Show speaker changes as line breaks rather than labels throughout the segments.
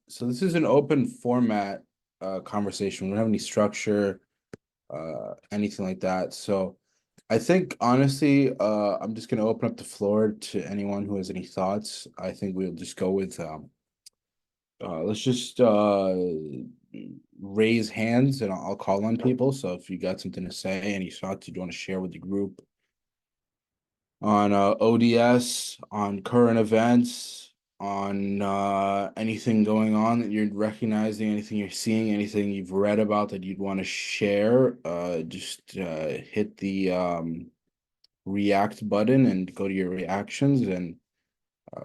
So this is an open format conversation. We don't have any structure, anything like that. So I think honestly, I'm just gonna open up the floor to anyone who has any thoughts. I think we'll just go with let's just raise hands and I'll call on people. So if you got something to say, any thoughts you want to share with the group on ODS, on current events, on anything going on that you're recognizing, anything you're seeing, anything you've read about that you'd want to share, just hit the react button and go to your reactions and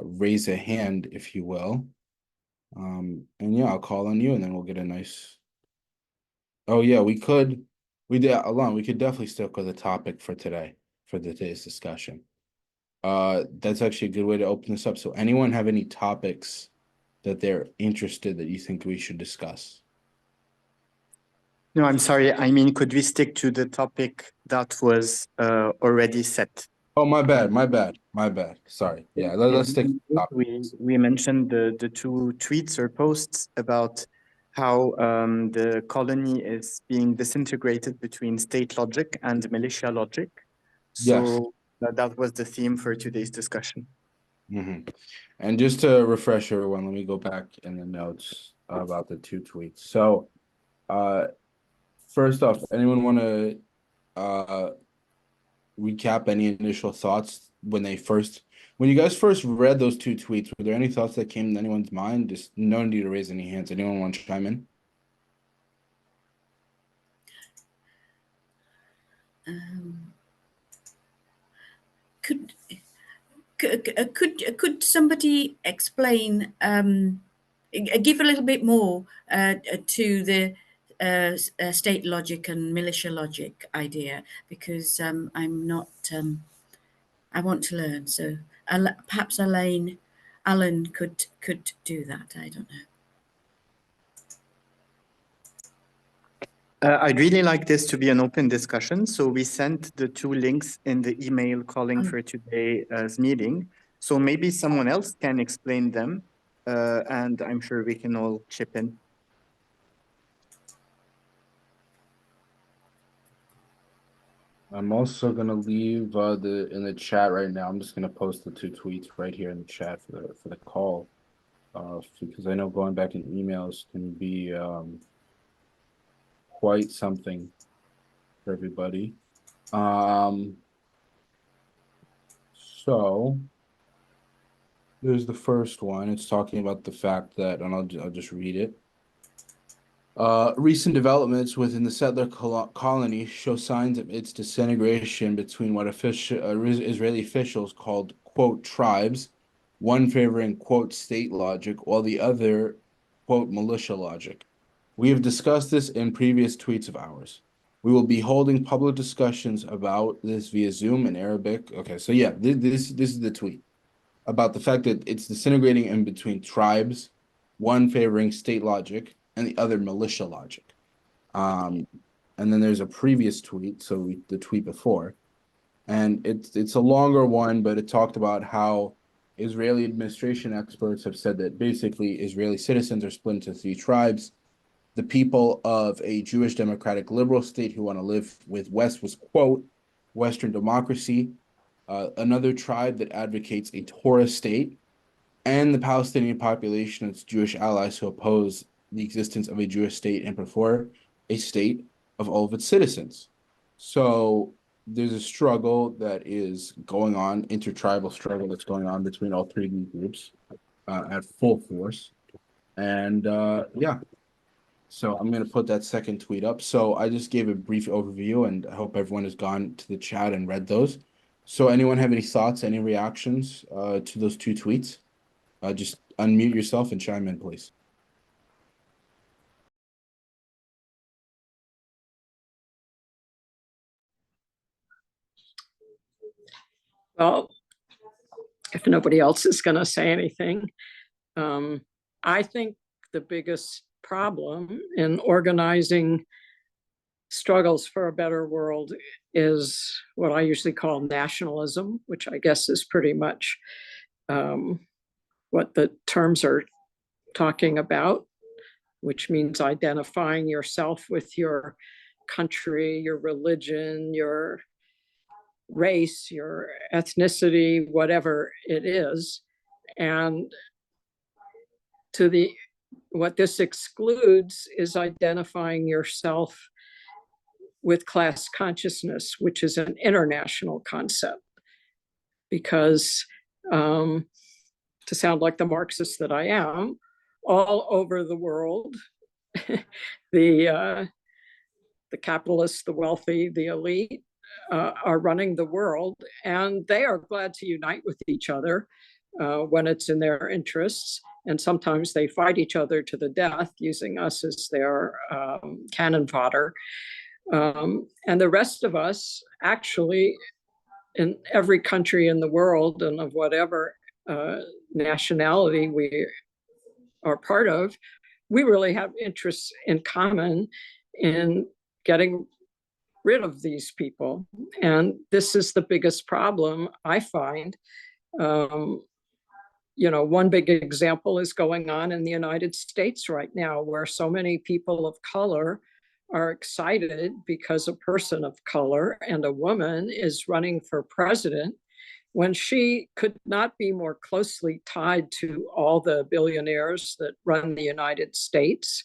raise a hand, if you will. And yeah, I'll call on you and then we'll get a nice. Oh yeah, we could definitely stick with the topic for today, for today's discussion. That's actually a good way to open this up. So anyone have any topics that they're interested that you think we should discuss?
No, I'm sorry. I mean, could we stick to the topic that was already set?
Oh, my bad. Sorry. Yeah, let's stick to the topic.
We mentioned the two tweets or posts about how the colony is being disintegrated between state logic and militia logic. So that was the theme for today's discussion.
And just to refresh everyone, let me go back in the notes about the two tweets. So, first off, anyone want to recap any initial thoughts when you guys first read those two tweets? Were there any thoughts that came to anyone's mind? Just no need to raise any hands. Anyone want to chime in?
Could somebody explain, give a little bit more to the state logic and militia logic idea, because I'm not, I want to learn. So perhaps Alan could do that. I don't know.
I'd really like this to be an open discussion. So we sent the two links in the email calling for today's meeting. So maybe someone else can explain them. And I'm sure we can all chip in.
I'm also gonna leave in the chat right now. I'm just gonna post the two tweets right here in the chat for the call, because I know going back in emails can be quite something for everybody. So there's the first one. It's talking about the fact that, and I'll just read it. Recent developments within the settler colony show signs of its disintegration between what Israeli officials called, quote, tribes, one favoring, quote, state logic, while the other, quote, militia logic. We have discussed this in previous tweets of ours. We will be holding public discussions about this via Zoom in Arabic. Okay, so yeah, this is the tweet about the fact that it's disintegrating in between tribes, one favoring state logic and the other militia logic. And then there's a previous tweet, so the tweet before, and it's a longer one, but it talked about how Israeli administration experts have said that basically Israeli citizens are split into three tribes. The people of a Jewish democratic liberal state who want to live with was, quote, Western democracy, another tribe that advocates a Torah state, and the Palestinian population and its Jewish allies who oppose the existence of a Jewish state and prefer a state of all of its citizens. So there's a struggle that is going on, intertribal struggle that's going on between all three of these groups at full force. And yeah, so I'm going to put that second tweet up. So I just gave a brief overview, and I hope everyone has gone to the chat and read those. So anyone have any thoughts, any reactions to those two tweets? Just unmute yourself and chime in, please.
Well, if nobody else is going to say anything, I think the biggest problem in organizing struggles for a better world is what I usually call nationalism, which I guess is pretty much what the terms are talking about, which means identifying yourself with your country, your religion, your race, your ethnicity, whatever it is. And what this excludes is identifying yourself with class consciousness, which is an international concept. Because to sound like the Marxist that I am, all over the world, the capitalists, the wealthy, the elite are running the world, and they are glad to unite with each other when it's in their interests. And sometimes they fight each other to the death, using us as their cannon fodder. And the rest of us, actually, in every country in the world and of whatever nationality we are part of, we really have interests in common in getting rid of these people. And this is the biggest problem I find. One big example is going on in the United States right now, where so many people of color are excited because a person of color and a woman is running for president, when she could not be more closely tied to all the billionaires that run the United States,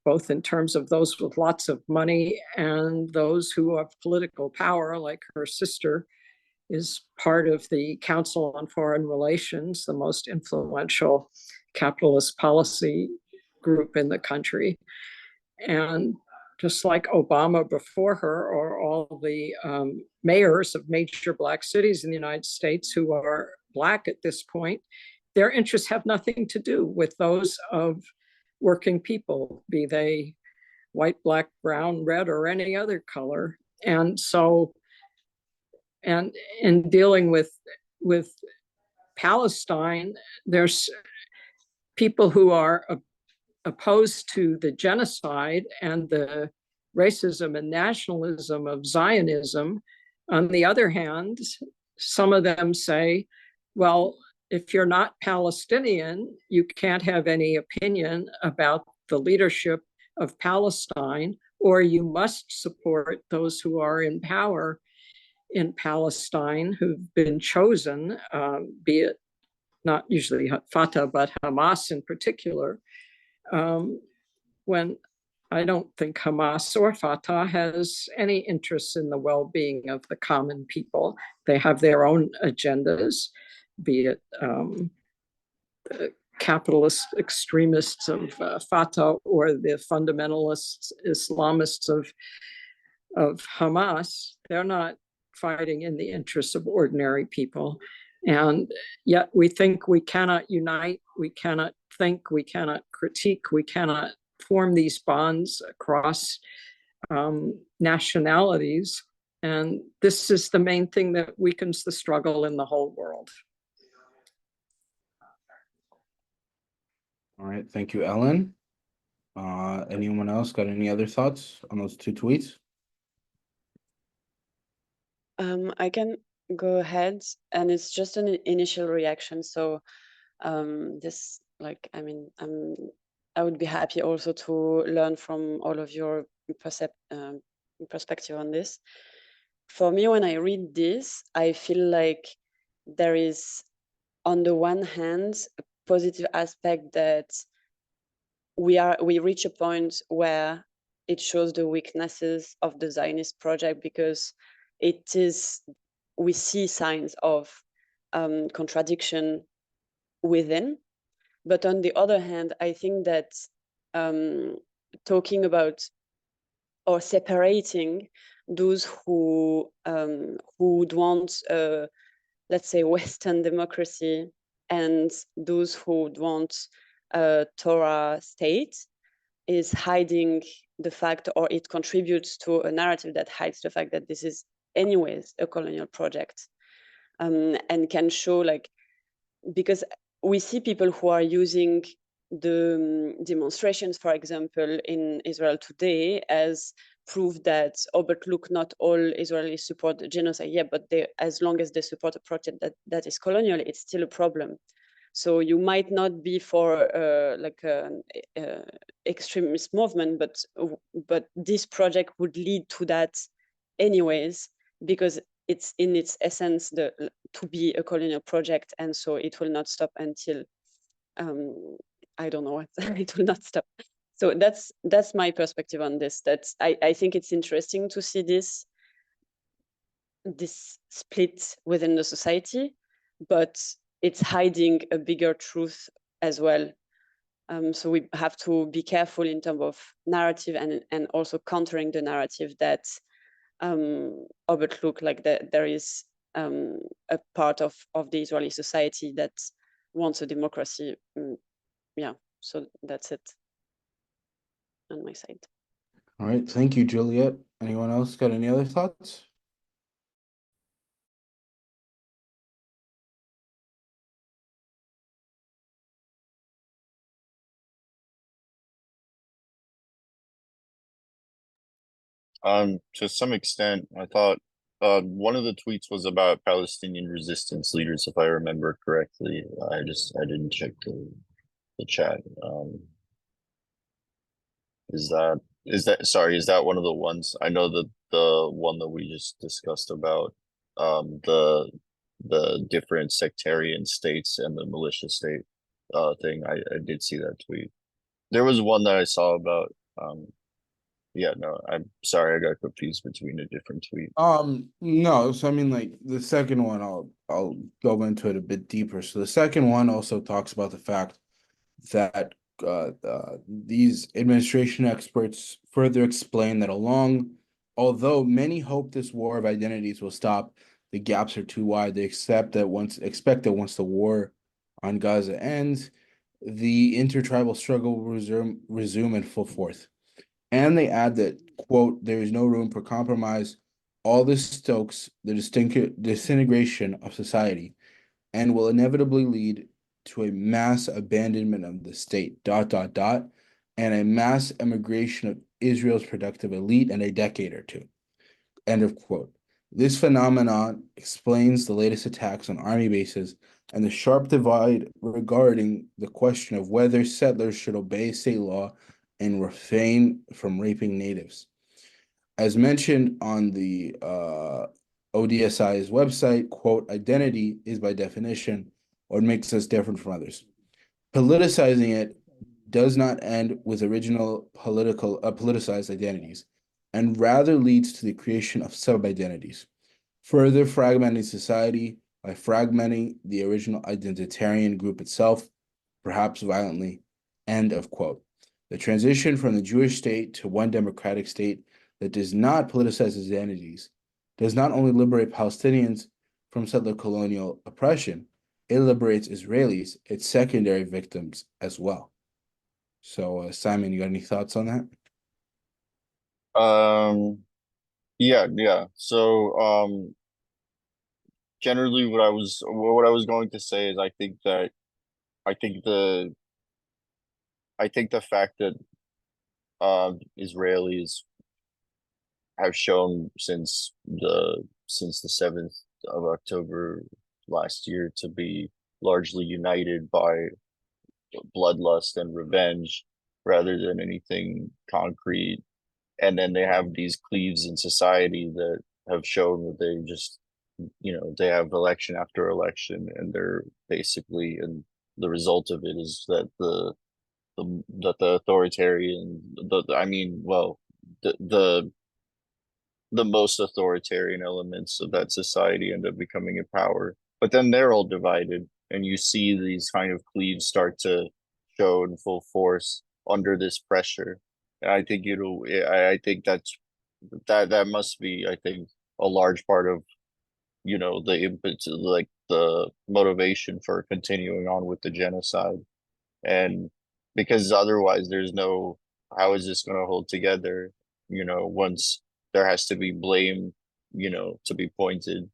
both in terms of those with lots of money and those who have political power, like her sister is part of the Council on Foreign Relations, the most influential capitalist policy group in the country. And just like Obama before her, or all the mayors of major Black cities in the United States who are Black at this point, their interests have nothing to do with those of working people, be they white, Black, brown, red, or any other color. And so, and in dealing with Palestine, there's people who are opposed to the genocide and the racism and nationalism of Zionism. On the other hand, some of them say, well, if you're not Palestinian, you can't have any opinion about the leadership of Palestine, or you must support those who are in power in Palestine who've been chosen, be it not usually Fatah, but Hamas in particular, when I don't think Hamas or Fatah has any interest in the well-being of the common people. They have their own agendas, be it the capitalist extremists of Fatah or the fundamentalist Islamists of Hamas. They're not fighting in the interests of ordinary people. And yet we think we cannot unite, we cannot think, we cannot critique, we cannot form these bonds across nationalities. And this is the main thing that weakens the struggle in the whole world.
All right, thank you, Ellen. Anyone else got any other thoughts on those two tweets?
I can go ahead, and it's just an initial reaction. So this, like, I mean, I would be happy also to learn from all of your perspective on this. For me, when I read this, I feel like there is, on the one hand, a positive aspect that we reach a point where it shows the weaknesses of the Zionist project, because we see signs of contradiction within. But on the other hand, I think that talking about or separating those who would want, let's say, Western democracy and those who would want a Torah state is hiding the fact, or it contributes to a narrative that hides the fact that this is anyways a colonial project, and can show, like, because we see people who are using the demonstrations, for example, in Israel today as proof that, oh, but look, not all Israelis support the genocide. Yeah, but as long as they support a project that is colonial, it's still a problem. So you might not be for like an extremist movement, but this project would lead to that anyways, because it's in its essence to be a colonial project, and so it will not stop until I don't know what it will not stop. So that's my perspective on this. I think it's interesting to see this split within the society, but it's hiding a bigger truth as well. So we have to be careful in terms of narrative and also countering the narrative that overlook like that there is a part of the Israeli society that wants a democracy. Yeah, so that's it on my side.
All right, thank you, Juliet. Anyone else got any other thoughts?
To some extent, I thought one of the tweets was about Palestinian resistance leaders, if I remember correctly. I didn't check the chat. Is that one of the ones? I know that the one that we just discussed about the different sectarian states and the militia state thing. I did see that tweet. There was one that I saw about yeah, no, I'm sorry, I got confused between a different tweet.
No, so I mean, like the second one, I'll go into it a bit deeper. So the second one also talks about the fact that these administration experts further explain that although many hope this war of identities will stop, the gaps are too wide. They expect that once the war on Gaza ends, the intertribal struggle will resume in full force. And they add that, quote, there is no room for compromise. All this stokes the disintegration of society and will inevitably lead to a mass abandonment of the state, ... and a mass emigration of Israel's productive elite in a decade or two. End of quote. This phenomenon explains the latest attacks on army bases and the sharp divide regarding the question of whether settlers should obey state law and refrain from raping natives. As mentioned on the ODSI's website, quote, identity is by definition what makes us different from others. Politicizing it does not end with original politicized identities, and rather leads to the creation of sub-identities, further fragmenting society by fragmenting the original identitarian group itself, perhaps violently. End of quote. The transition from the Jewish state to one democratic state that does not politicize its identities does not only liberate Palestinians from settler colonial oppression, it liberates Israelis, its secondary victims as well. So, Simon, you got any thoughts on that?
Yeah. So, generally, what I was going to say is I think the fact that Israelis have shown since the 7th of October last year to be largely united by bloodlust and revenge rather than anything concrete. And then they have these cleaves in society that have shown that they just, they have election after election, and they're basically, and the result of it is that the authoritarian, the most authoritarian elements of that society end up becoming in power. But then they're all divided, and you see these kind of cleaves start to show in full force under this pressure. And I think I think that must be, I think, a large part of, the impetus, like the motivation for continuing on with the genocide. And because otherwise how is this going to hold together, once there has to be blame, to be pointed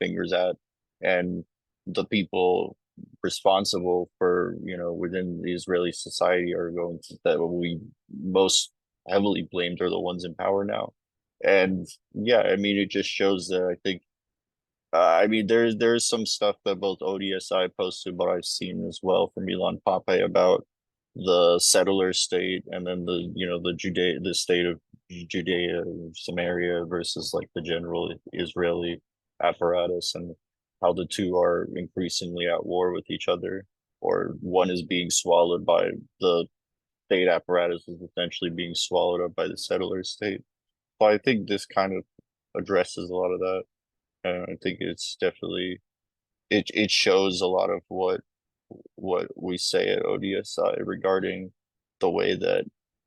fingers at, and the people responsible for, within the Israeli society are going to, that we most heavily blamed are the ones in power now. And yeah, I mean, it just shows that I think I mean, there's some stuff that both ODSI posted, but I've seen as well from Milan Pape about the settler state, and then the state of Judea, Samaria versus like the general Israeli apparatus, and how the two are increasingly at war with each other, or one is being swallowed by the state apparatus is essentially being swallowed up by the settler state. So I think this kind of addresses a lot of that. I think it's definitely it shows a lot of what we say at ODSI regarding the way that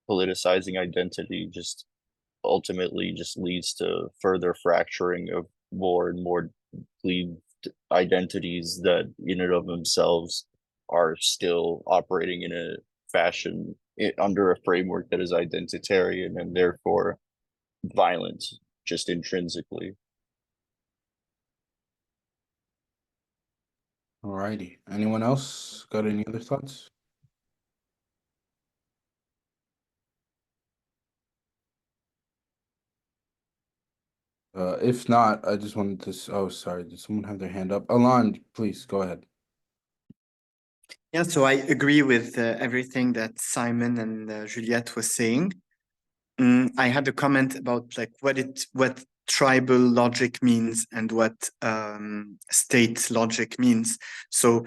politicizing identity just ultimately just leads to further fracturing of more and more cleaved identities that in and of themselves are still operating in a fashion under a framework that is identitarian and therefore violent just intrinsically.
Alrighty. Anyone else got any other thoughts? If not, I just wanted to. Oh, sorry. Did someone have their hand up? Alon, please go ahead.
Yeah, so I agree with everything that Simon and Juliette was saying. I had a comment about like what tribal logic means and what state logic means. So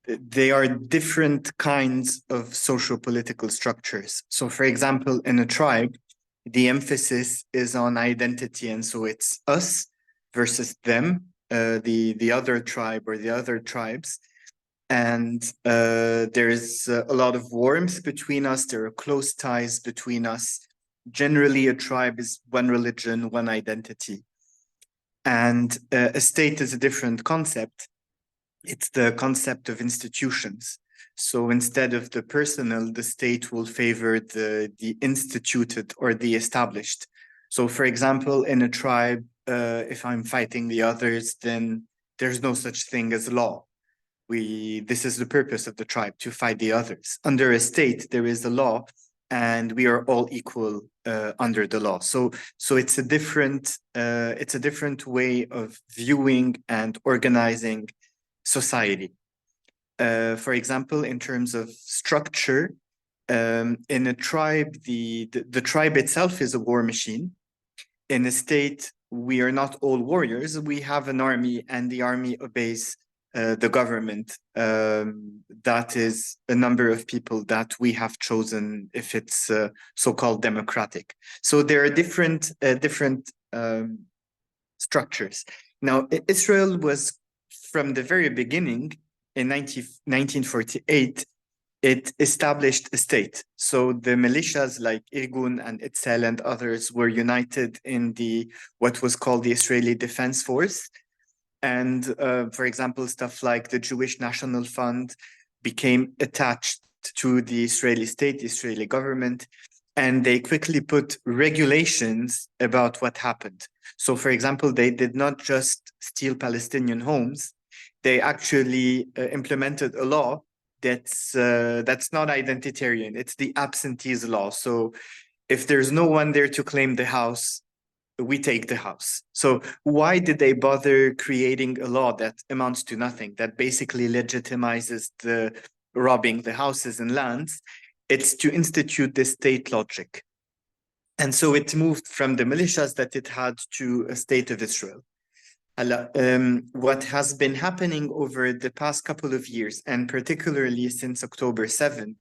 they are different kinds of social-political structures. So for example, in a tribe, the emphasis is on identity, and so it's us versus them, the other tribe or the other tribes. And there is a lot of warmth between us. There are close ties between us. Generally, a tribe is one religion, one identity. And a state is a different concept. It's the concept of institutions. So instead of the personal, the state will favor the instituted or the established. So for example, in a tribe, if I'm fighting the others, then there's no such thing as law. This is the purpose of the tribe, to fight the others. Under a state, there is a law, and we are all equal under the law. So it's a different way of viewing and organizing society. For example, in terms of structure, in a tribe, the tribe itself is a war machine. In a state, we are not all warriors. We have an army, and the army obeys the government. That is a number of people that we have chosen if it's so-called democratic. So there are different structures. Now, Israel was from the very beginning in 1948, it established a state. So the militias like Irgun and Etzel and others were united in what was called the Israeli Defense Force. And for example, stuff like the Jewish National Fund became attached to the Israeli state, the Israeli government, and they quickly put regulations about what happened. So for example, they did not just steal Palestinian homes, they actually implemented a law that's not identitarian, it's the absentees law. So if there's no one there to claim the house, we take the house. So why did they bother creating a law that amounts to nothing, that basically legitimizes the robbing the houses and lands? It's to institute the state logic. And so it moved from the militias that it had to a state of Israel. What has been happening over the past couple of years, and particularly since October 7th,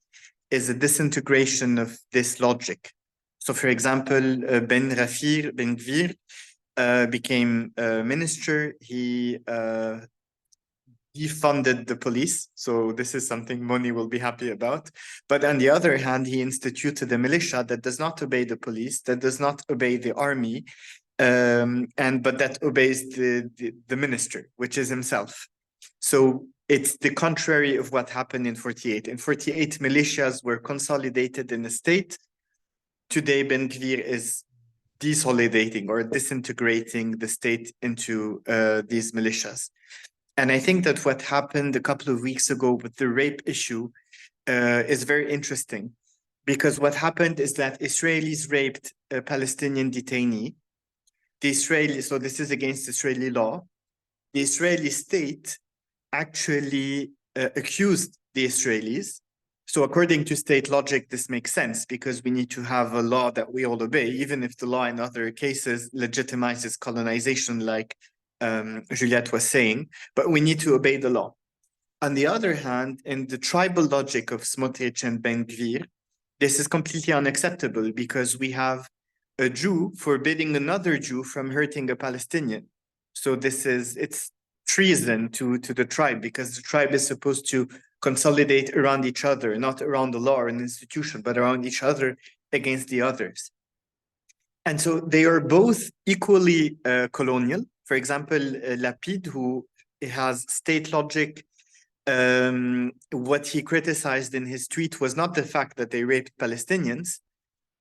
is a disintegration of this logic. So for example, Ben Gvir became a minister. He defunded the police. So this is something Moni will be happy about. But on the other hand, he instituted a militia that does not obey the police, that does not obey the army, but that obeys the minister, which is himself. So it's the contrary of what happened in 48. In 48, militias were consolidated in a state. Today, Ben Gvir is desolidating or disintegrating the state into these militias. And I think that what happened a couple of weeks ago with the rape issue is very interesting, because what happened is that Israelis raped a Palestinian detainee. so this is against Israeli law. The Israeli state actually accused the Israelis. So according to state logic, this makes sense because we need to have a law that we all obey, even if the law in other cases legitimizes colonization, like Juliette was saying, but we need to obey the law. On the other hand, in the tribal logic of Smotrich and Ben Gvir, this is completely unacceptable because we have a Jew forbidding another Jew from hurting a Palestinian. So it's treason to the tribe because the tribe is supposed to consolidate around each other, not around the law or an institution, but around each other against the others. And so they are both equally colonial. For example, Lapid, who has state logic, what he criticized in his tweet was not the fact that they raped Palestinians.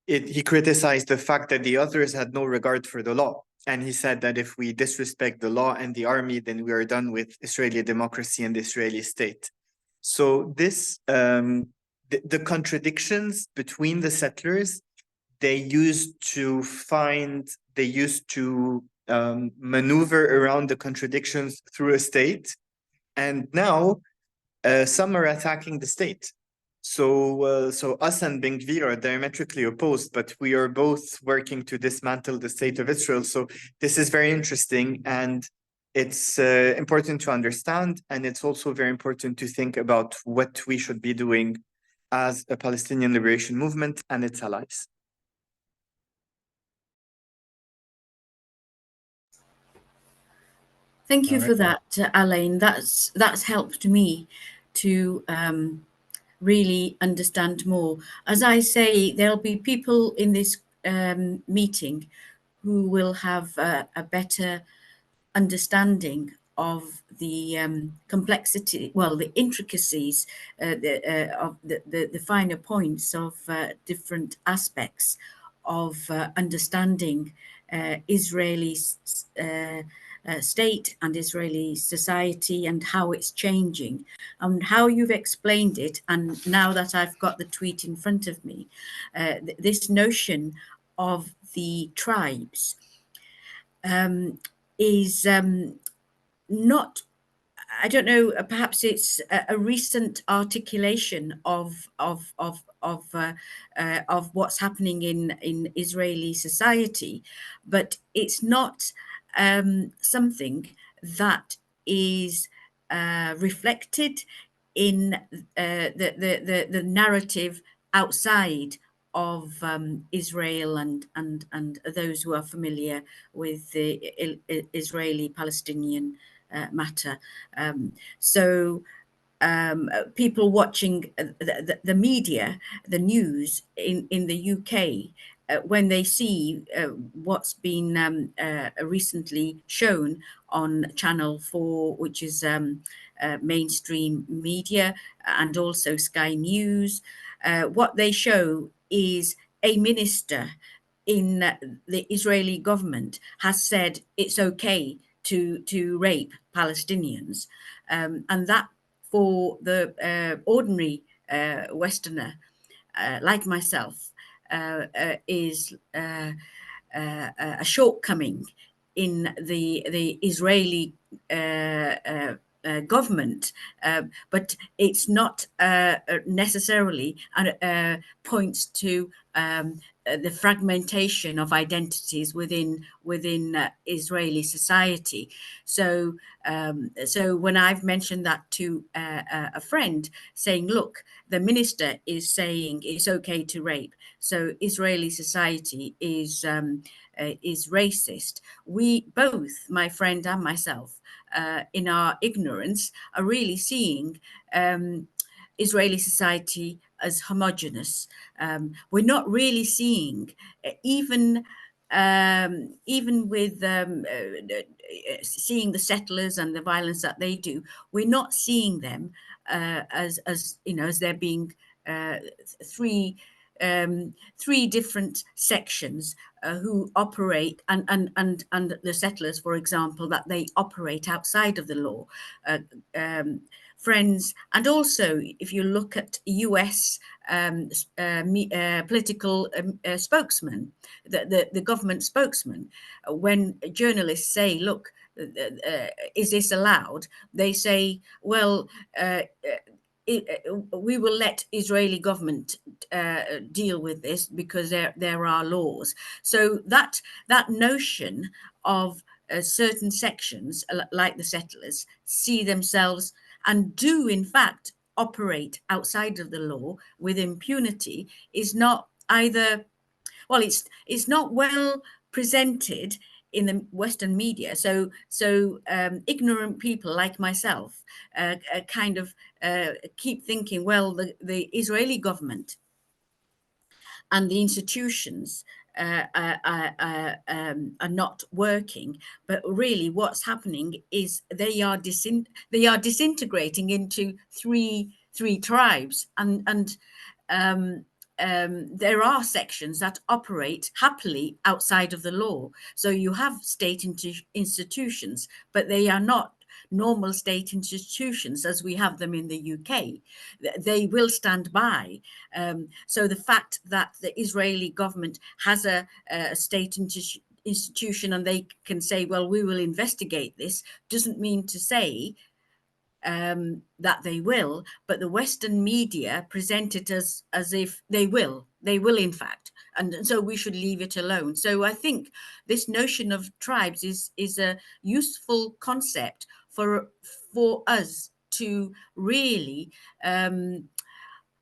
He criticized the fact that the others had no regard for the law. And he said that if we disrespect the law and the army, then we are done with Israeli democracy and the Israeli state. So this, the contradictions between the settlers, they used to maneuver around the contradictions through a state. And now some are attacking the state. So us and Ben Gvir are diametrically opposed, but we are both working to dismantle the state of Israel. So this is very interesting, and it's important to understand, and it's also very important to think about what we should be doing as a Palestinian liberation movement and its allies.
Thank you for that, Alain. That's helped me to really understand more. As I say, there'll be people in this meeting who will have a better understanding of the complexity, well, the intricacies of the finer points of different aspects of understanding Israeli state and Israeli society and how it's changing and how you've explained it. And now that I've got the tweet in front of me, this notion of the tribes is not, I don't know, perhaps it's a recent articulation of what's happening in Israeli society, but it's not something that is reflected in the narrative outside of Israel and those who are familiar with the Israeli-Palestinian matter. So people watching the media, the news in the UK, when they see what's been recently shown on Channel 4, which is mainstream media, and also Sky News, what they show is a minister in the Israeli government has said it's okay to rape Palestinians, and that for the ordinary Westerner like myself is a shortcoming in the Israeli government, but it's not necessarily points to the fragmentation of identities within Israeli society. So so when I've mentioned that to a friend, saying, look, the minister is saying it's okay to rape, so Israeli society is racist. We both, my friend and myself, in our ignorance, are really seeing Israeli society as homogenous. We're not really seeing, even with seeing the settlers and the violence that they do, we're not seeing them as you know, as there being three different sections who operate, and the settlers, for example, that they operate outside of the law. friends, and also if you look at US political spokesman, the government spokesman, when journalists say, look, is this allowed? They say, well, we will let Israeli government deal with this because there are laws. So that notion of certain sections, like the settlers, see themselves and do in fact operate outside of the law with impunity is not either, well, it's not well presented in the Western media. So ignorant people like myself kind of keep thinking, well, the Israeli government and the institutions are not working, but really what's happening is they are disintegrating into three tribes, and there are sections that operate happily outside of the law. So you have state institutions, but they are not normal state institutions as we have them in the UK. They will stand by. So the fact that the Israeli government has a state institution and they can say, well, we will investigate this, doesn't mean to say that they will, but the Western media present it as if they will in fact, and so we should leave it alone. So I think this notion of tribes is a useful concept for us to really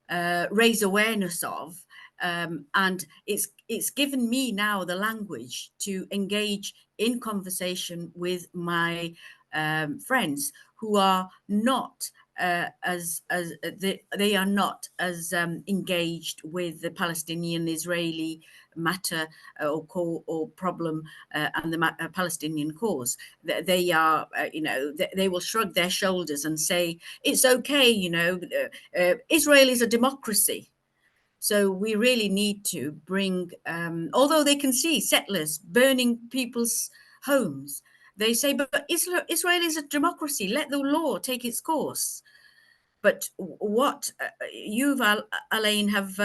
raise awareness of, and it's given me now the language to engage in conversation with my friends who are not they are not as engaged with the Palestinian-Israeli matter or problem and the Palestinian cause. They are, they will shrug their shoulders and say it's okay, Israel is a democracy. So we really need to bring, although they can see settlers burning people's homes, they say, but Israel is a democracy. Let the law take its course. But what you've, Alain, have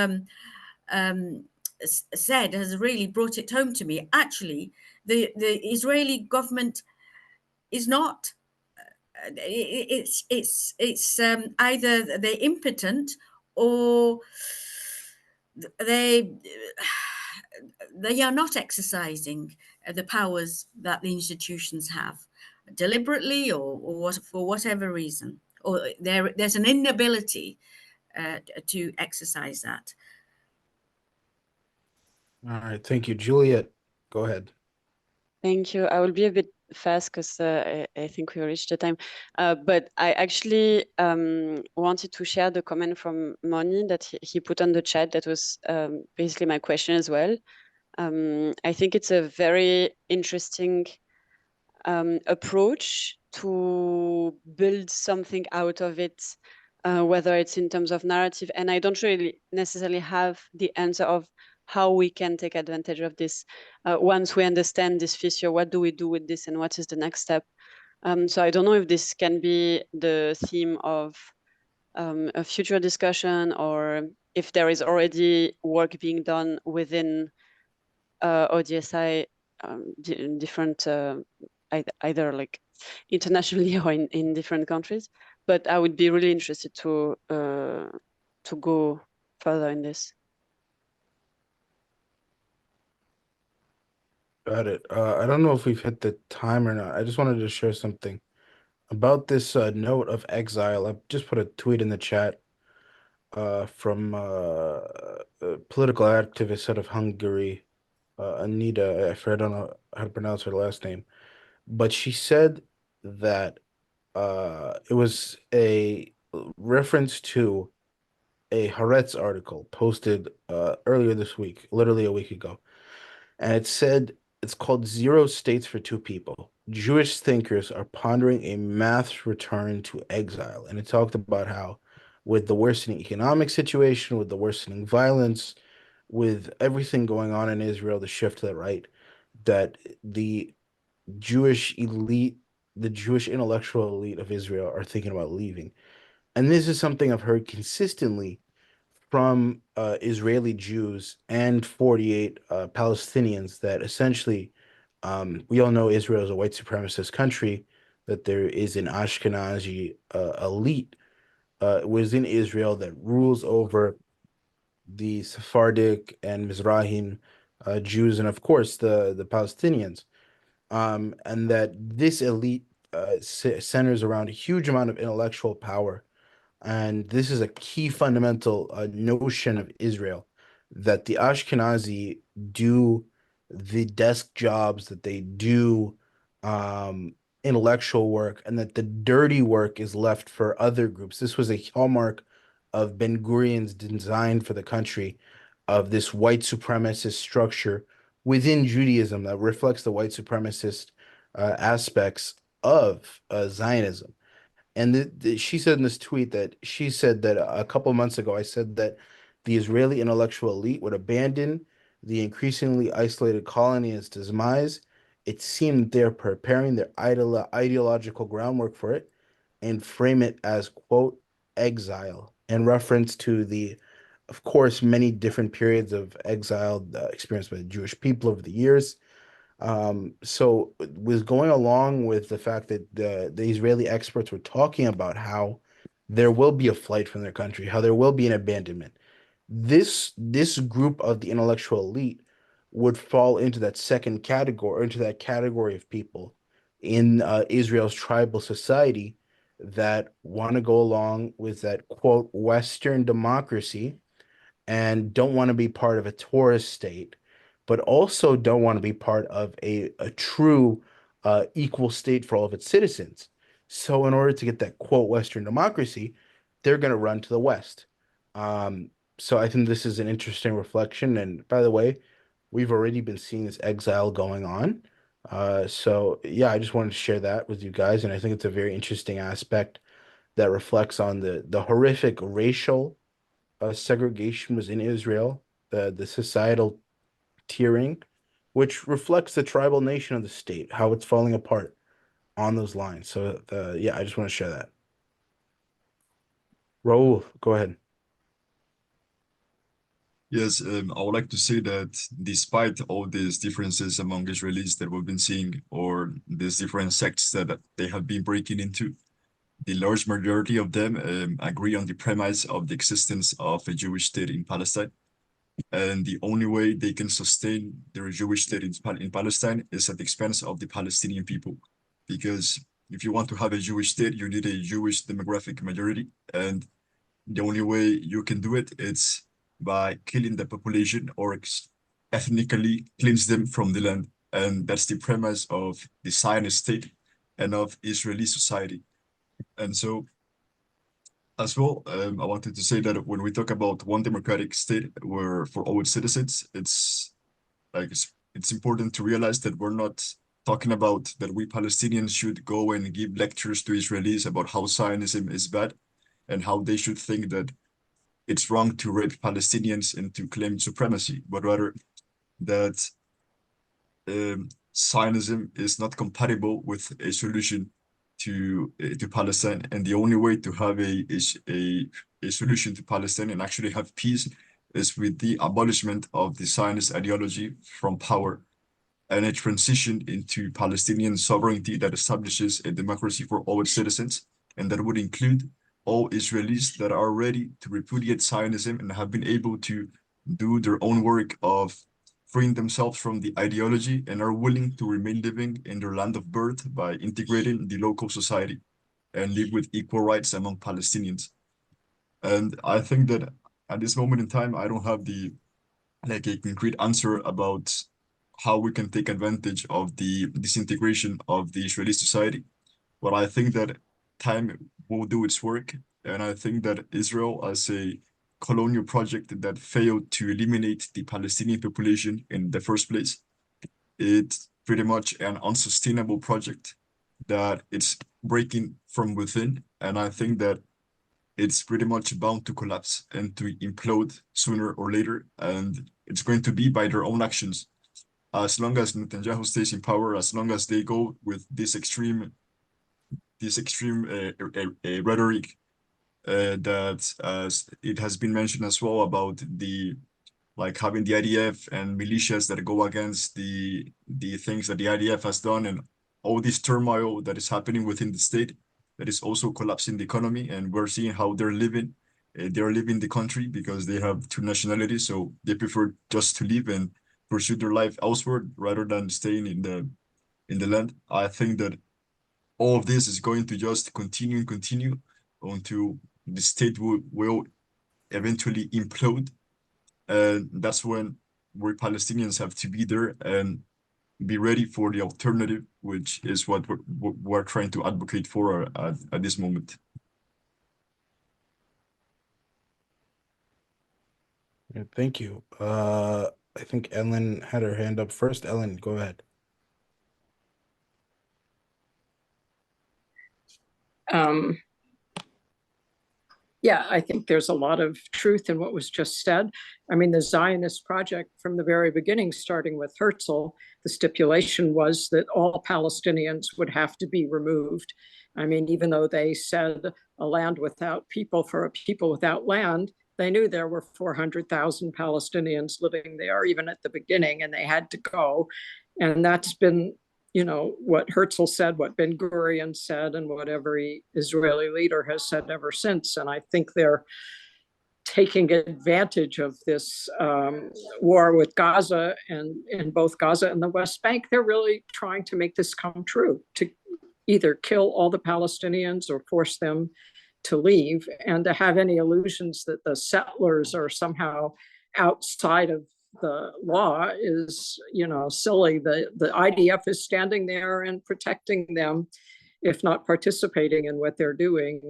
said has really brought it home to me. Actually, the Israeli government is not. It's either they're impotent or they are not exercising the powers that the institutions have deliberately or what, for whatever reason, or there's an inability to exercise that.
All right, thank you. Juliet, go ahead.
Thank you. I will be a bit fast because I think we reached the time. But I actually wanted to share the comment from Moni that he put on the chat. That was basically my question as well. I think it's a very interesting approach to build something out of it, whether it's in terms of narrative. And I don't really necessarily have the answer of how we can take advantage of this. Once we understand this fissure, what do we do with this and what is the next step? So I don't know if this can be the theme of a future discussion or if there is already work being done within ODSI, different, either like internationally or in different countries. But I would be really interested to go further in this.
Got it. I don't know if we've hit the time or not. I just wanted to share something about this note of exile. I just put a tweet in the chat from a political activist out of Hungary, Anita. I don't know how to pronounce her last name, but she said that it was a reference to a Haaretz article posted earlier this week, literally a week ago. And it said it's called Zero States for Two People. Jewish thinkers are pondering a mass return to exile. And it talked about how, with the worsening economic situation, with the worsening violence, with everything going on in Israel, the shift to the right, that the Jewish elite, the Jewish intellectual elite of Israel are thinking about leaving. And this is something I've heard consistently from Israeli Jews and 48 Palestinians, that essentially, we all know Israel is a white supremacist country, that there is an Ashkenazi elite within Israel that rules over the Sephardic and Mizrahim Jews, and of course the Palestinians, and that this elite centers around a huge amount of intellectual power. And this is a key fundamental notion of Israel, that the Ashkenazi do the desk jobs, that they do um, intellectual work, and that the dirty work is left for other groups. This was a hallmark of Ben Gurion's design for the country, of this white supremacist structure within Judaism that reflects the white supremacist aspects of Zionism. And she said in this tweet that she said that a couple months ago, I said that the Israeli intellectual elite would abandon the increasingly isolated colony as demise. It seemed they're preparing their ideological groundwork for it and frame it as, quote, exile, in reference to the, of course, many different periods of exile experienced by the Jewish people over the years. So was going along with the fact that the Israeli experts were talking about how there will be a flight from their country, how there will be an abandonment. This group of the intellectual elite would fall into that second category, or into that category of people in Israel's tribal society that want to go along with that, quote, Western democracy, and don't want to be part of a tourist state, but also don't want to be part of a true equal state for all of its citizens. So, in order to get that, quote, Western democracy, they're going to run to the West. Um, so, I think this is an interesting reflection. And by the way, we've already been seeing this exile going on. So, yeah, I just wanted to share that with you guys. And I think it's a very interesting aspect that reflects on the horrific racial segregation was in Israel, the societal tiering, which reflects the tribal nation of the state, how it's falling apart on those lines. So, yeah, I just want to share that. Raul, go ahead.
Yes, I would like to say that despite all these differences among Israelis that we've been seeing, or these different sects that they have been breaking into, the large majority of them agree on the premise of the existence of a Jewish state in Palestine. And the only way they can sustain their Jewish state in Palestine is at the expense of the Palestinian people. Because if you want to have a Jewish state, you need a Jewish demographic majority. And the only way you can do it is by killing the population or ethnically cleanse them from the land. And that's the premise of the Zionist state and of Israeli society. And so, as well, I wanted to say that when we talk about one democratic state where for all its citizens, it's like it's important to realize that we're not talking about that we Palestinians should go and give lectures to Israelis about how Zionism is bad and how they should think that it's wrong to rape Palestinians and to claim supremacy, but rather that Zionism is not compatible with a solution to Palestine, and the only way to have a solution to Palestine and actually have peace is with the abolishment of the Zionist ideology from power and a transition into Palestinian sovereignty that establishes a democracy for all its citizens, and that would include all Israelis that are ready to repudiate Zionism and have been able to do their own work of freeing themselves from the ideology and are willing to remain living in their land of birth by integrating the local society and live with equal rights among Palestinians. And I think that at this moment in time, I don't have like a concrete answer about how we can take advantage of the disintegration of the Israeli society. But I think that time will do its work. And I think that Israel, as a colonial project that failed to eliminate the Palestinian population in the first place, it's pretty much an unsustainable project that it's breaking from within. And I think that it's pretty much bound to collapse and to implode sooner or later. And it's going to be by their own actions. As long as Netanyahu stays in power, as long as they go with this extreme rhetoric that it has been mentioned as well about the like having the IDF and militias that go against the things that the IDF has done, and all this turmoil that is happening within the state that is also collapsing the economy. And we're seeing how they're living. They're leaving the country because they have two nationalities, so they prefer just to leave and pursue their life elsewhere rather than staying in the land. I think that all of this is going to just continue and continue until the state will eventually implode. And that's when we Palestinians have to be there and be ready for the alternative, which is what we're trying to advocate for at this moment.
Yeah, thank you. I think Ellen had her hand up first. Ellen, go ahead.
Yeah, I think there's a lot of truth in what was just said. I mean, the Zionist project from the very beginning, starting with Herzl, the stipulation was that all Palestinians would have to be removed. I mean, even though they said a land without people for a people without land, they knew there were 400,000 Palestinians living there, even at the beginning, and they had to go. And that's been, you know, what Herzl said, what Ben Gurion said, and what every Israeli leader has said ever since. And I think they're taking advantage of this war with Gaza, and in both Gaza and the West Bank, they're really trying to make this come true, to either kill all the Palestinians or force them to leave. And to have any illusions that the settlers are somehow outside of the law is, you know, silly. The IDF is standing there and protecting them, if not participating in what they're doing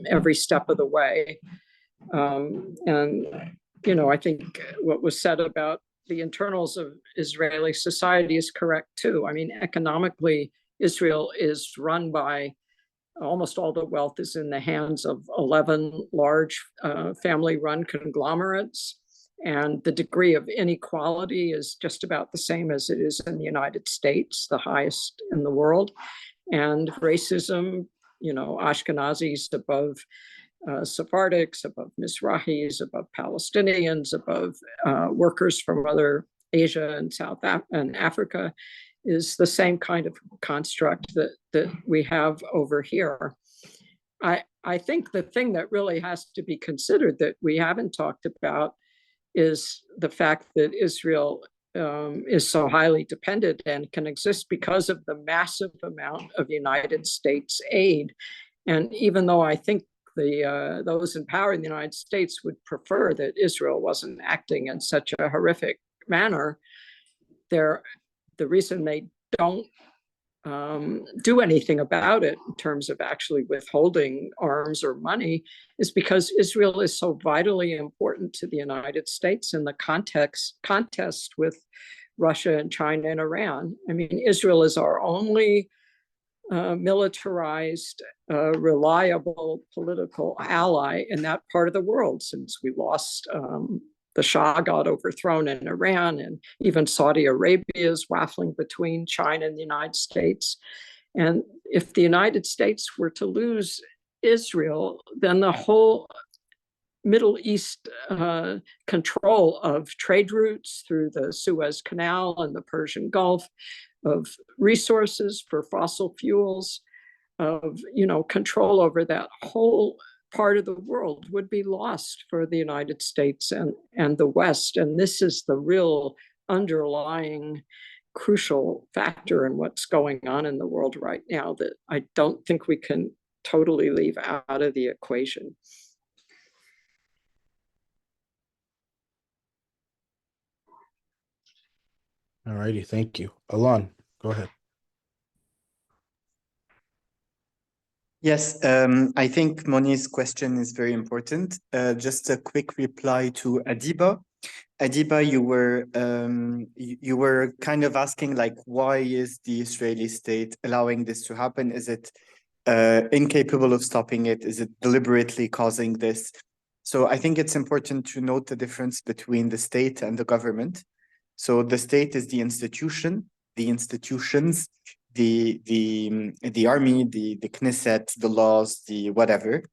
every step of the way. And, you know, I think what was said about the internals of Israeli society is correct too. I mean, economically, Israel is run by, almost all the wealth is in the hands of 11 large family-run conglomerates. And the degree of inequality is just about the same as it is in the United States, the highest in the world. And racism, you know, Ashkenazis above Sephardics, above Mizrahis, above Palestinians, above workers from other Asia and South and Africa, is the same kind of construct that we have over here. I think the thing that really has to be considered that we haven't talked about is the fact that Israel is so highly dependent and can exist because of the massive amount of United States aid. And even though I think those in power in the United States would prefer that Israel wasn't acting in such a horrific manner, the reason they don't do anything about it in terms of actually withholding arms or money is because Israel is so vitally important to the United States in the contest with Russia and China and Iran. I mean, Israel is our only militarized, reliable political ally in that part of the world, since we lost the Shah got overthrown in Iran, and even Saudi Arabia is waffling between China and the United States. And if the United States were to lose Israel, then the whole Middle East control of trade routes through the Suez Canal and the Persian Gulf, of resources for fossil fuels, of, you know, control over that whole part of the world would be lost for the United States and the West. And this is the real underlying crucial factor in what's going on in the world right now that I don't think we can totally leave out of the equation.
All righty, thank you. Alon, go ahead.
Yes, I think Moni's question is very important. Just a quick reply to Adiba. Adiba, you were kind of asking, like, why is the Israeli state allowing this to happen? Is it incapable of stopping it? Is it deliberately causing this? So I think it's important to note the difference between the state and the government. So the state is the institution, the institutions, the army, the Knesset, the laws, the whatever.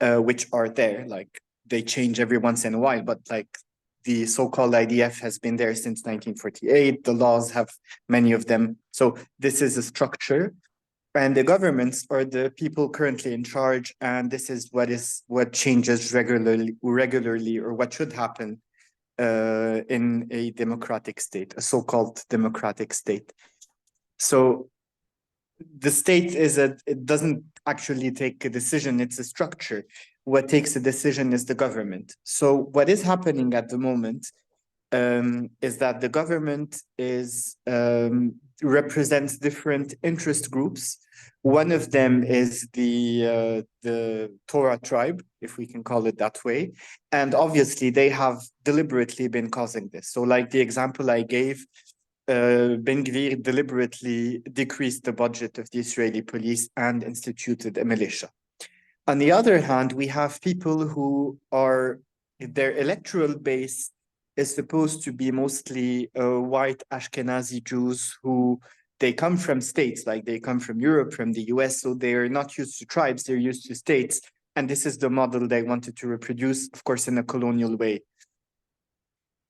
which are there, like they change every once in a while, but like the so-called IDF has been there since 1948. The laws have many of them. So this is a structure, and the governments are the people currently in charge, and this is what changes regularly, or what should happen in a democratic state, a so-called democratic state. So the state it doesn't actually take a decision, it's a structure. What takes a decision is the government. So what is happening at the moment is that the government represents different interest groups. One of them is the Torah tribe, if we can call it that way. And obviously they have deliberately been causing this. So like the example I gave, Ben Gvir deliberately decreased the budget of the Israeli police and instituted a militia. On the other hand, we have people who are, their electoral base is supposed to be mostly white Ashkenazi Jews who they come from states, like they come from Europe, from the US, so they're not used to tribes, they're used to states. And this is the model they wanted to reproduce, of course, in a colonial way.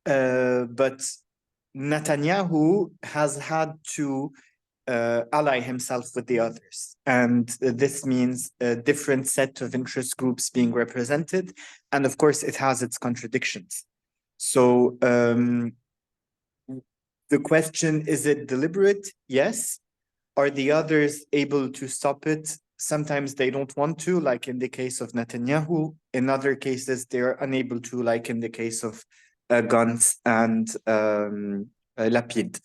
But Netanyahu has had to ally himself with the others. And this means a different set of interest groups being represented. And of course, it has its contradictions. So the question, is it deliberate? Yes. Are the others able to stop it? Sometimes they don't want to, like in the case of Netanyahu. In other cases, they're unable to, like in the case of Gantz and Lapid.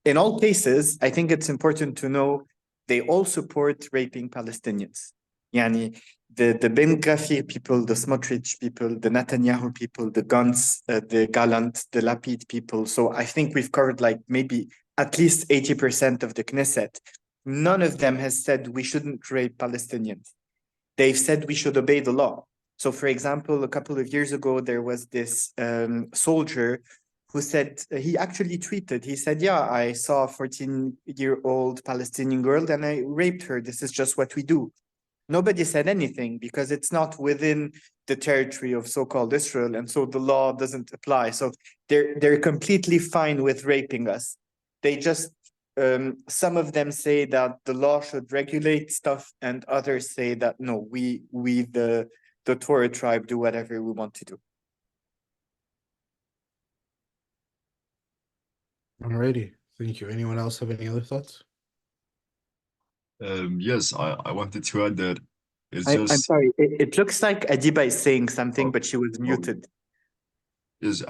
In all cases, I think it's important to know they all support raping Palestinians. Yani, the Ben Gvir people, the Smotrich people, the Netanyahu people, the Gantz, the Gallant, the Lapid people. So I think we've covered like maybe at least 80% of the Knesset. None of them has said we shouldn't rape Palestinians. They've said we should obey the law. So for example, a couple of years ago, there was this soldier who said, he actually tweeted, he said, yeah, I saw a 14-year-old Palestinian girl and I raped her. This is just what we do. Nobody said anything because it's not within the territory of so-called Israel, and so the law doesn't apply. So they're completely fine with raping us. They just, some of them say that the law should regulate stuff, and others say that no, we the Torah tribe do whatever we want to do.
Alrighty, thank you. Anyone else have any other thoughts?
Yes, I wanted to add that it's
I'm
just
sorry, it looks like Adiba is saying something,
Oh,
but she was muted.
is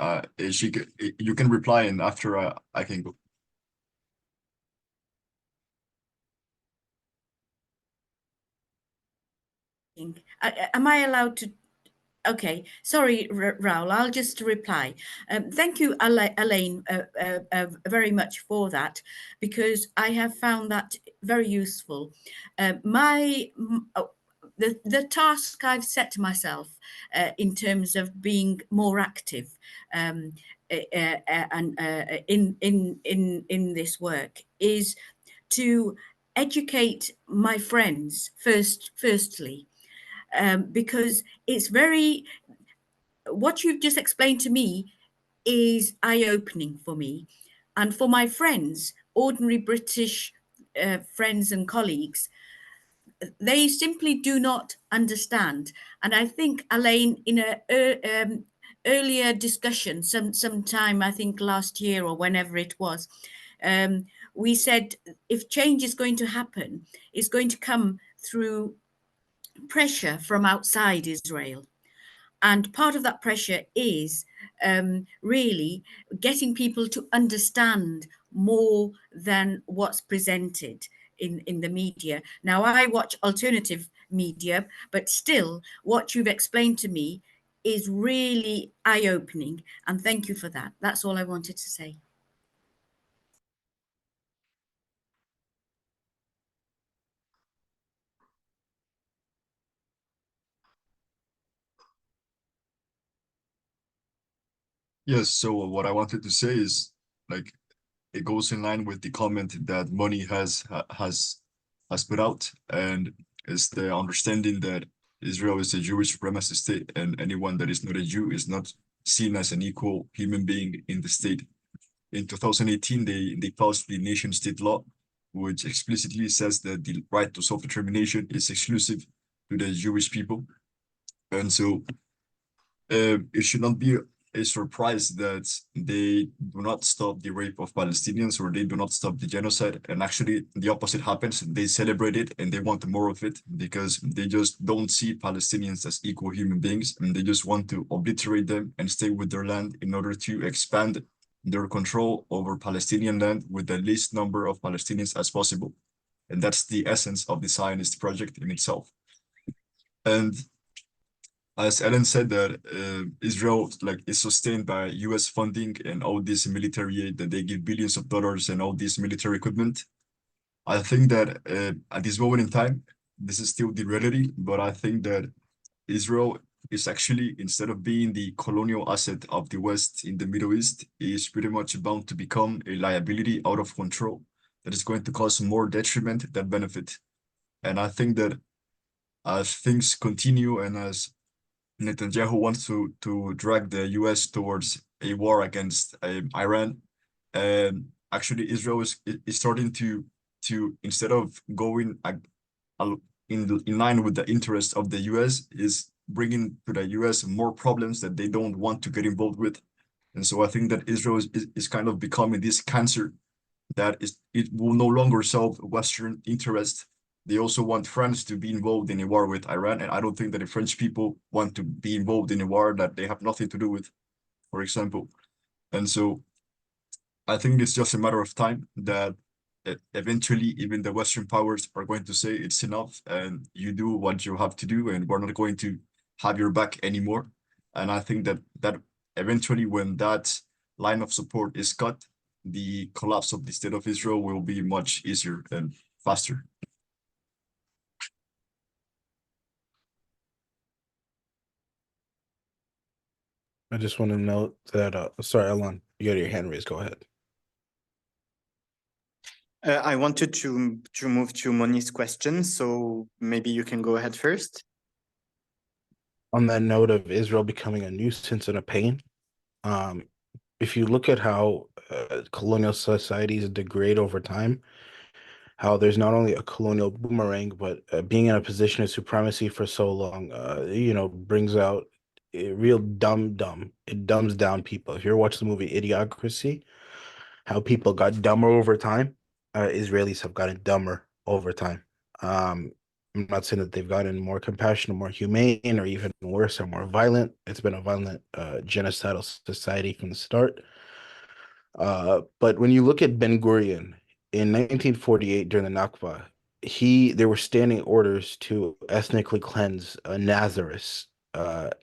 you can reply, and after I can go.
Am I allowed to? Okay, sorry, Raoul, I'll just reply. Thank you, Elaine, very much for that, because I have found that very useful. The task I've set to myself in terms of being more active and in this work is to educate my friends firstly. Because it's what you've just explained to me is eye-opening for me. And for my friends, ordinary British friends and colleagues, they simply do not understand. And I think, Elaine, in a earlier discussion, sometime I think last year or whenever it was, we said if change is going to happen, it's going to come through pressure from outside Israel. And part of that pressure is really getting people to understand more than what's presented in the media. Now, I watch alternative media, but still what you've explained to me is really eye-opening. And thank you for that. That's all I wanted to say.
Yes, so what I wanted to say is, like, it goes in line with the comment that Moni has put out, and it's the understanding that Israel is a Jewish supremacist state, and anyone that is not a Jew is not seen as an equal human being in the state. In 2018, they passed the nation state law, which explicitly says that the right to self-determination is exclusive to the Jewish people. And so it should not be a surprise that they do not stop the rape of Palestinians, or they do not stop the genocide. And actually, the opposite happens. They celebrate it and they want more of it, because they just don't see Palestinians as equal human beings, and they just want to obliterate them and stay with their land in order to expand their control over Palestinian land with the least number of Palestinians as possible. And that's the essence of the Zionist project in itself. And as Ellen said, that Israel is sustained by US funding and all this military aid, that they give billions of dollars and all this military equipment. I think that at this moment in time, this is still the reality, but I think that Israel is actually, instead of being the colonial asset of the West in the Middle East, is pretty much bound to become a liability out of control that is going to cause more detriment than benefit. And I think that as things continue, and as Netanyahu wants to drag the US towards a war against Iran, and actually Israel is starting to instead of going in line with the interest of the US, is bringing to the US more problems that they don't want to get involved with. And so I think that Israel is kind of becoming this cancer that it will no longer serve Western interest. They also want France to be involved in a war with Iran, and I don't think that the French people want to be involved in a war that they have nothing to do with, for example. And so I think it's just a matter of time that eventually even the Western powers are going to say it's enough and you do what you have to do, and we're not going to have your back anymore. And I think that eventually, when that line of support is cut, the collapse of the state of Israel will be much easier and faster.
I just want to note that, sorry, Alon, you got your hand raised. Go ahead.
I wanted to move to Moni's question, so maybe you can go ahead first.
On that note of Israel becoming a nuisance and a pain, if you look at how colonial societies degrade over time, how there's not only a colonial boomerang, but being in a position of supremacy for so long, brings out a real dumb. It dumbs down people. If you ever watch the movie Idiocracy, how people got dumber over time, Israelis have gotten dumber over time. I'm not saying that they've gotten more compassionate, more humane, or even worse or more violent. It's been a violent genocidal society from the start. But when you look at Ben Gurion in 1948 during the Nakba, there were standing orders to ethnically cleanse Nazareth,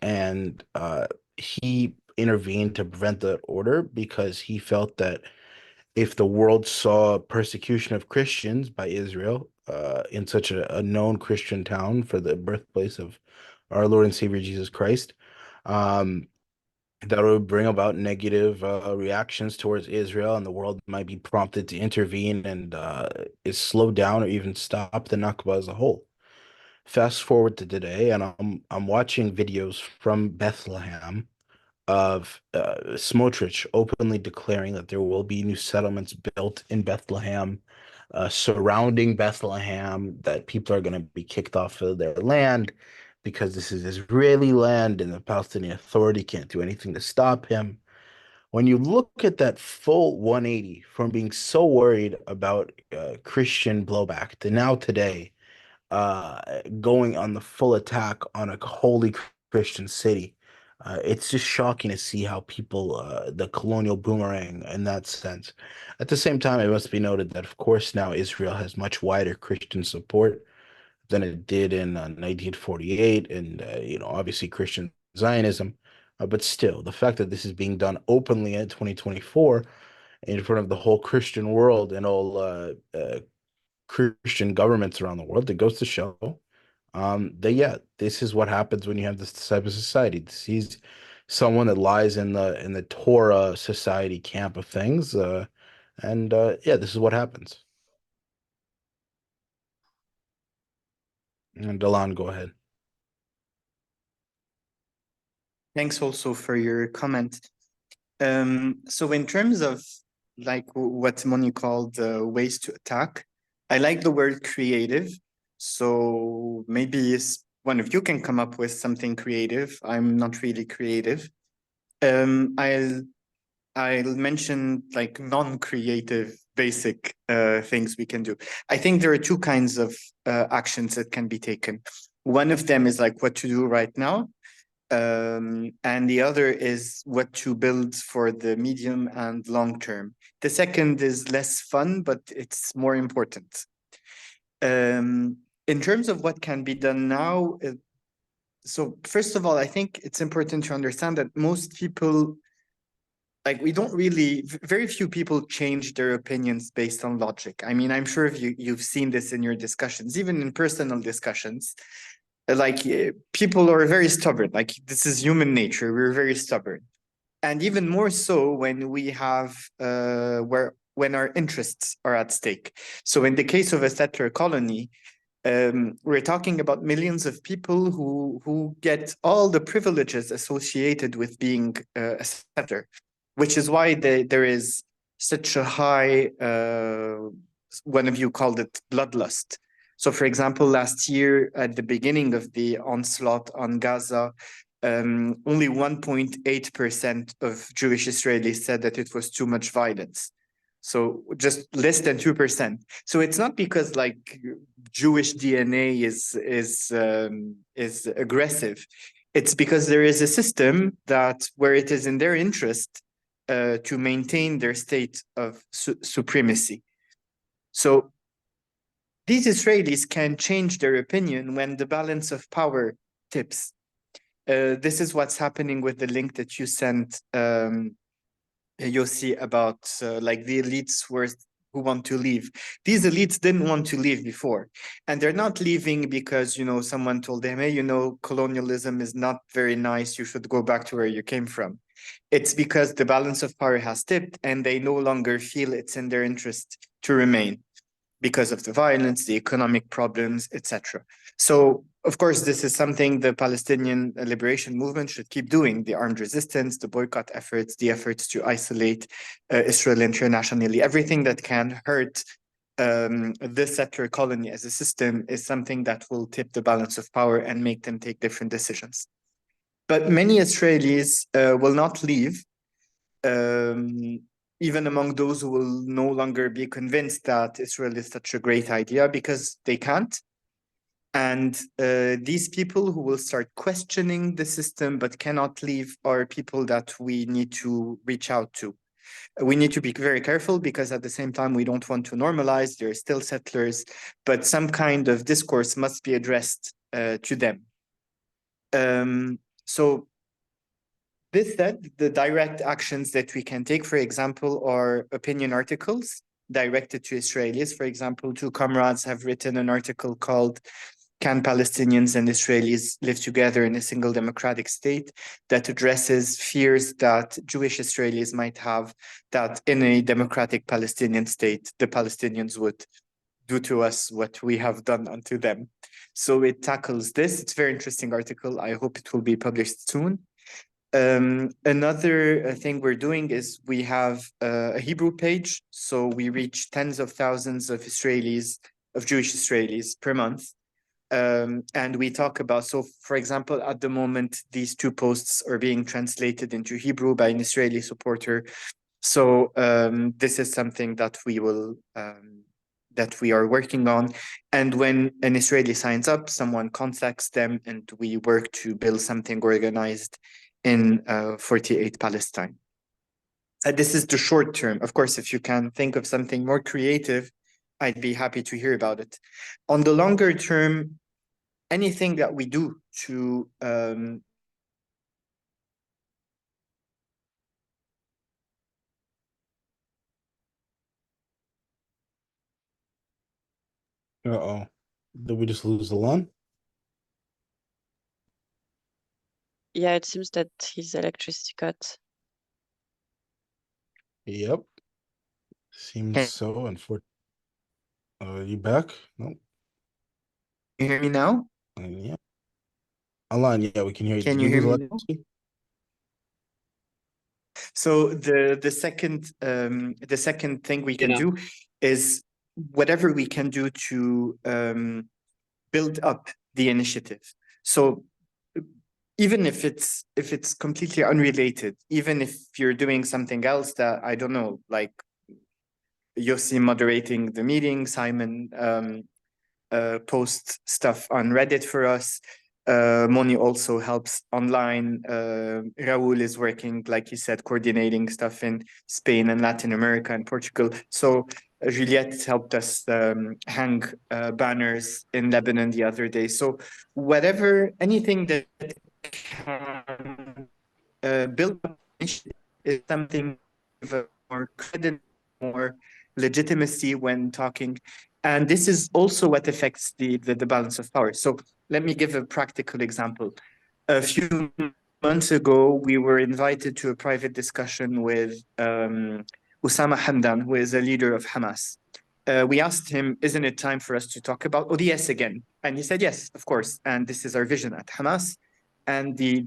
and he intervened to prevent that order because he felt that if the world saw persecution of Christians by Israel, in such a known Christian town for the birthplace of our Lord and Savior Jesus Christ, that would bring about negative reactions towards Israel, and the world might be prompted to intervene and is slow down or even stop the Nakba as a whole. Fast forward to today, and I'm watching videos from Bethlehem of Smotrich openly declaring that there will be new settlements built in Bethlehem, surrounding Bethlehem, that people are going to be kicked off of their land because this is Israeli land and the Palestinian Authority can't do anything to stop him. When you look at that full 180 from being so worried about Christian blowback to now today, going on the full attack on a holy Christian city, it's just shocking to see how people, the colonial boomerang in that sense. At the same time, it must be noted that, of course, now Israel has much wider Christian support than it did in 1948, and obviously Christian Zionism. But still, the fact that this is being done openly in 2024 in front of the whole Christian world and all Christian governments around the world, it goes to show that this is what happens when you have this type of society. He's someone that lies in the Torah society camp of things, this is what happens. And Delan, go ahead.
Thanks also for your comment. So in terms of like what Moni called ways to attack, I like the word creative. So maybe one of you can come up with something creative. I'm not really creative. I'll mention like non-creative basic things we can do. I think there are two kinds of actions that can be taken. One of them is like what to do right now. And the other is what to build for the medium and long term. The second is less fun, but it's more important. In terms of what can be done now, so first of all, I think it's important to understand that most people, like we don't really, very few people change their opinions based on logic. I mean, I'm sure you've seen this in your discussions, even in personal discussions. Like people are very stubborn. Like this is human nature. We're very stubborn, and even more so when we have when our interests are at stake. So in the case of a settler colony, we're talking about millions of people who get all the privileges associated with being a settler, which is why there is such a high. One of you called it bloodlust. So, for example, last year at the beginning of the onslaught on Gaza, only 1.8% of Jewish Israelis said that it was too much violence. So just less than 2%. So it's not because like Jewish DNA is aggressive. It's because there is a system that where it is in their interest to maintain their state of supremacy. So these Israelis can change their opinion when the balance of power tips. This is what's happening with the link that you sent, Yossi, about like the elites who want to leave. These elites didn't want to leave before, and they're not leaving because, you know, someone told them, hey, you know, colonialism is not very nice. You should go back to where you came from. It's because the balance of power has tipped and they no longer feel it's in their interest to remain because of the violence, the economic problems, etc. So, of course, this is something the Palestinian liberation movement should keep doing: the armed resistance, the boycott efforts, the efforts to isolate Israel internationally. Everything that can hurt the settler colony as a system is something that will tip the balance of power and make them take different decisions. But many Israelis will not leave. Even among those who will no longer be convinced that Israel is such a great idea, because they can't. And these people who will start questioning the system but cannot leave are people that we need to reach out to. We need to be very careful because at the same time, we don't want to normalize. They're still settlers, but some kind of discourse must be addressed to them. So this said, the direct actions that we can take, for example, are opinion articles directed to Israelis. For example, two comrades have written an article called "Can Palestinians and Israelis Live Together in a Single Democratic State?" that addresses fears that Jewish Israelis might have that in a democratic Palestinian state, the Palestinians would do to us what we have done unto them. So it tackles this. It's a very interesting article. I hope it will be published soon. Another thing we're doing is we have a Hebrew page. So we reach tens of thousands of Israelis, of Jewish Israelis per month. And we talk about, so for example, at the moment, these two posts are being translated into Hebrew by an Israeli supporter. So this is something that we will, that we are working on. And when an Israeli signs up, someone contacts them and we work to build something organized in 48 Palestine. This is the short term. Of course, if you can think of something more creative, I'd be happy to hear about it. On the longer term, anything that we do to
Uh-oh. Did we just lose Alon?
Yeah, it seems that his electricity cut.
Yep. Seems so. Unfortunately. You back? No.
you hear me now?
Yeah. Alon, yeah, we can hear you.
Can
Did
you
we
hear
lose
me now?
electricity?
So the second thing we can do is whatever we can do to build up the initiative. So even if it's completely unrelated, even if you're doing something else that, I don't know, like Yossi moderating the meeting, Simon post stuff on Reddit for us. Moni also helps online. Raul is working, like you said, coordinating stuff in Spain and Latin America and Portugal. So Juliette helped us hang banners in Lebanon the other day. So whatever, anything that can build up is something of more credit, more legitimacy when talking. And this is also what affects the balance of power. So let me give a practical example. A few months ago, we were invited to a private discussion with Osama Hamdan, who is a leader of Hamas. We asked him, isn't it time for us to talk about ODS again? And he said, yes, of course. And this is our vision at Hamas. And the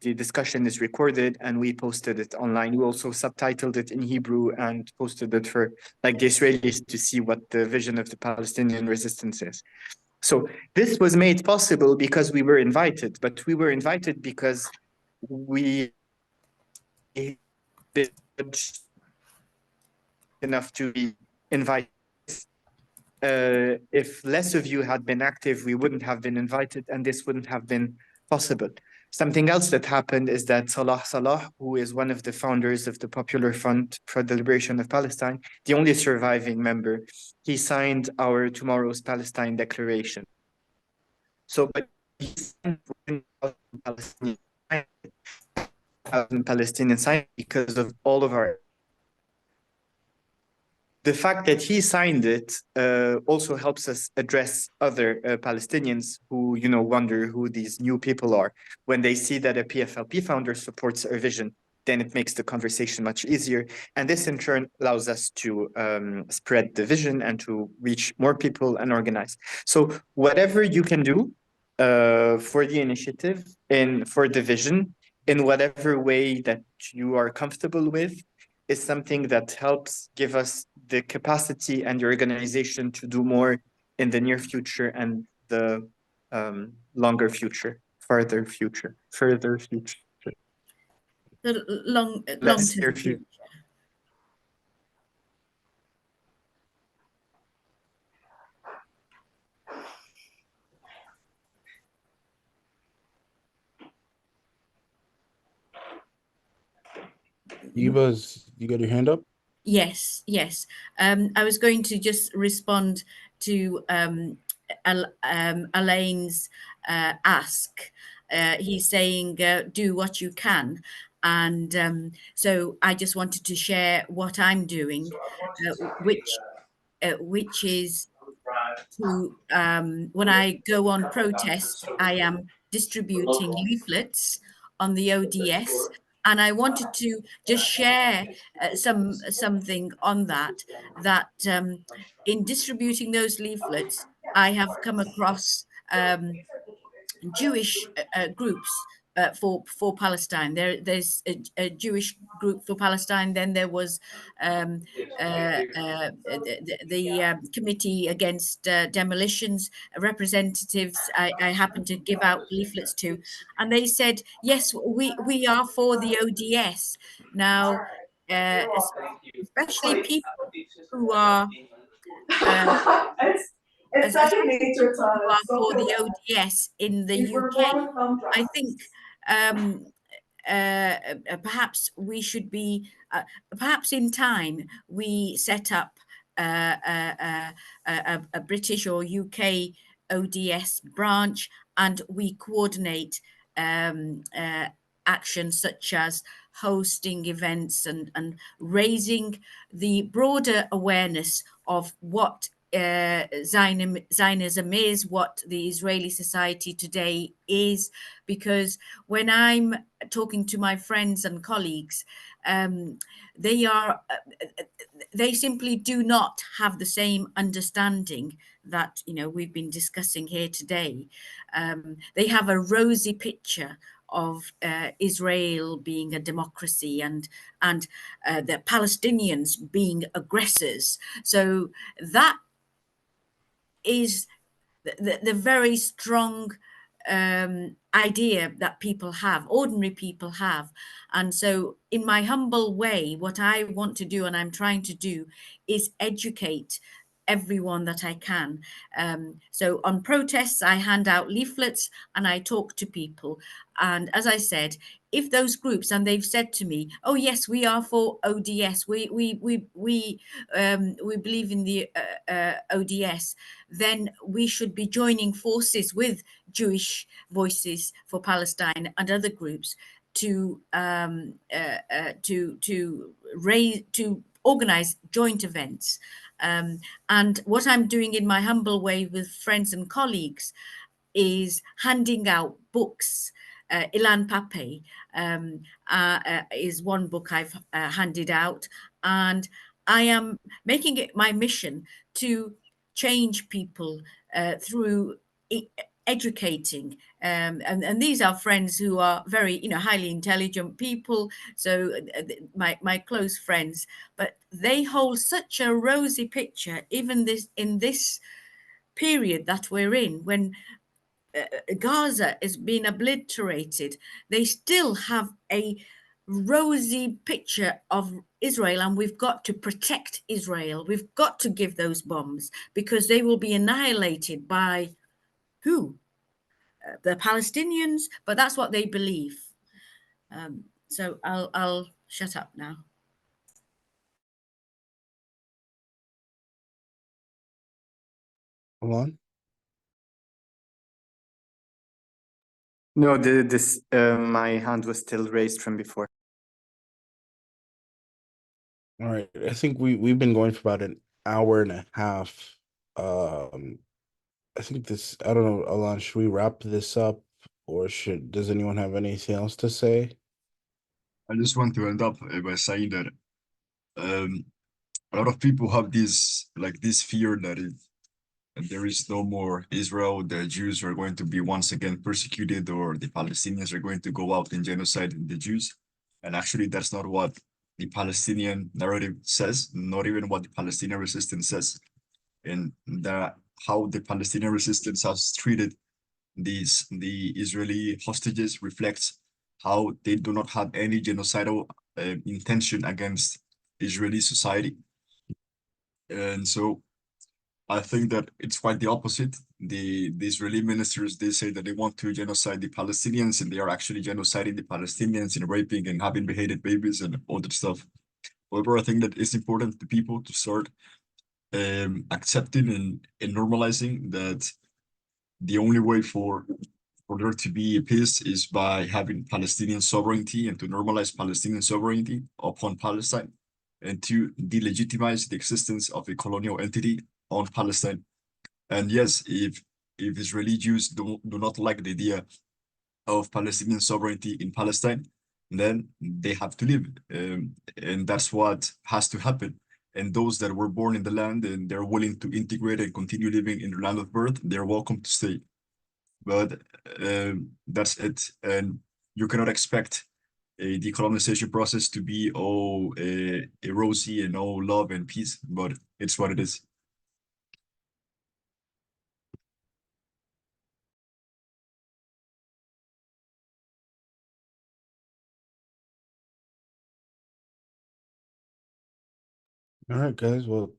discussion is recorded and we posted it online. We also subtitled it in Hebrew and posted it for like the Israelis to see what the vision of the Palestinian resistance is. So this was made possible because we were invited, but we were invited because we did enough to be invited. If less of you had been active, we wouldn't have been invited and this wouldn't have been possible. Something else that happened is that Salah, who is one of the founders of the Popular Front for the Liberation of Palestine, the only surviving member, he signed our Tomorrow's Palestine Declaration. So, but he signed Palestinian signed because of all of our. The fact that he signed it also helps us address other Palestinians who, you know, wonder who these new people are. When they see that a PFLP founder supports our vision, then it makes the conversation much easier. And this in turn allows us to spread the vision and to reach more people and organize. So whatever you can do for the initiative and for the vision in whatever way that you are comfortable with, is something that helps give us the capacity and the organization to do more in the near future and the longer future, further future.
The
Less
long-term
near
future.
future.
Eva's, you got your hand up?
Yes, yes. I was going to just respond to Elaine's ask. He's saying, do what you can. And so I just wanted to share what I'm doing, which is to, when I go on protest, I am distributing leaflets on the ODS. And I wanted to just share something on that in distributing those leaflets, I have come across Jewish groups for Palestine. There's a Jewish group for Palestine. Then there was the Committee Against Demolitions representatives. I happened to give out leaflets to, and they said, yes, we are for the ODS. Now, especially people who are especially people who are for the ODS in the UK. I think perhaps we should be, perhaps in time, we set up a British or UK ODS branch and we coordinate actions such as hosting events and raising the broader awareness of what Zionism is, what the Israeli society today is, because when I'm talking to my friends and colleagues, they simply do not have the same understanding that we've been discussing here today. They have a rosy picture of Israel being a democracy and the Palestinians being aggressors. So that is the very strong idea that people have, ordinary people have. And so in my humble way, what I want to do and I'm trying to do is educate everyone that I can. So on protests, I hand out leaflets and I talk to people. And as I said, if those groups, and they've said to me, "Oh yes, we are for ODS. We believe in the ODS," then we should be joining forces with Jewish Voices for Palestine and other groups to organize joint events. And what I'm doing in my humble way with friends and colleagues is handing out books. Ilan Pape is one book I've handed out, and I am making it my mission to change people through educating, and these are friends who are very, highly intelligent people. So my close friends, but they hold such a rosy picture, even in this period that we're in, when Gaza is being obliterated. They still have a rosy picture of Israel, and we've got to protect Israel. We've got to give those bombs, because they will be annihilated by who? The Palestinians, but that's what they believe. So I'll shut up now.
Hold on.
No, my hand was still raised from before.
All right. I think we've been going for about an hour and a half. I think I don't know, Alon, should we wrap this up, or does anyone have anything else to say?
I just want to end up by saying that a lot of people have this fear that there is no more Israel, the Jews are going to be once again persecuted, or the Palestinians are going to go out and genocide the Jews. And actually, that's not what the Palestinian narrative says, not even what the Palestinian resistance says. And how the Palestinian resistance has treated the Israeli hostages reflects how they do not have any genocidal intention against Israeli society. And so I think that it's quite the opposite. The Israeli ministers, they say that they want to genocide the Palestinians, and they are actually genociding the Palestinians and raping and having beheaded babies and all that stuff. However, I think that it's important to people to start accepting and normalizing that the only way for there to be peace is by having Palestinian sovereignty, and to normalize Palestinian sovereignty upon Palestine, and to delegitimize the existence of a colonial entity on Palestine. And yes, if Israeli Jews do not like the idea of Palestinian sovereignty in Palestine, then they have to leave, and that's what has to happen. And those that were born in the land and they're willing to integrate and continue living in the land of birth, they're welcome to stay. But that's it. And you cannot expect a decolonization process to be all a rosy and all love and peace, but it's what it is.
All right, guys. Well,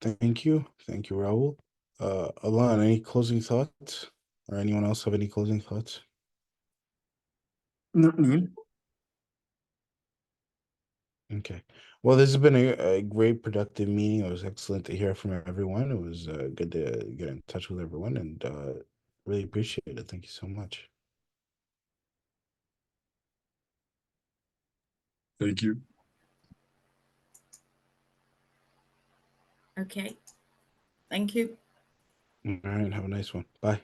thank you. Thank you, Raul. Alon, any closing thoughts? Or anyone else have any closing thoughts?
Not me.
Okay. Well, this has been a great, productive meeting. It was excellent to hear from everyone. It was good to get in touch with everyone, and really appreciate it. Thank you so much.
Thank you.
Okay. Thank you.
All right. Have a nice one. Bye.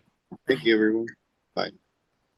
Thank you, everyone. Bye.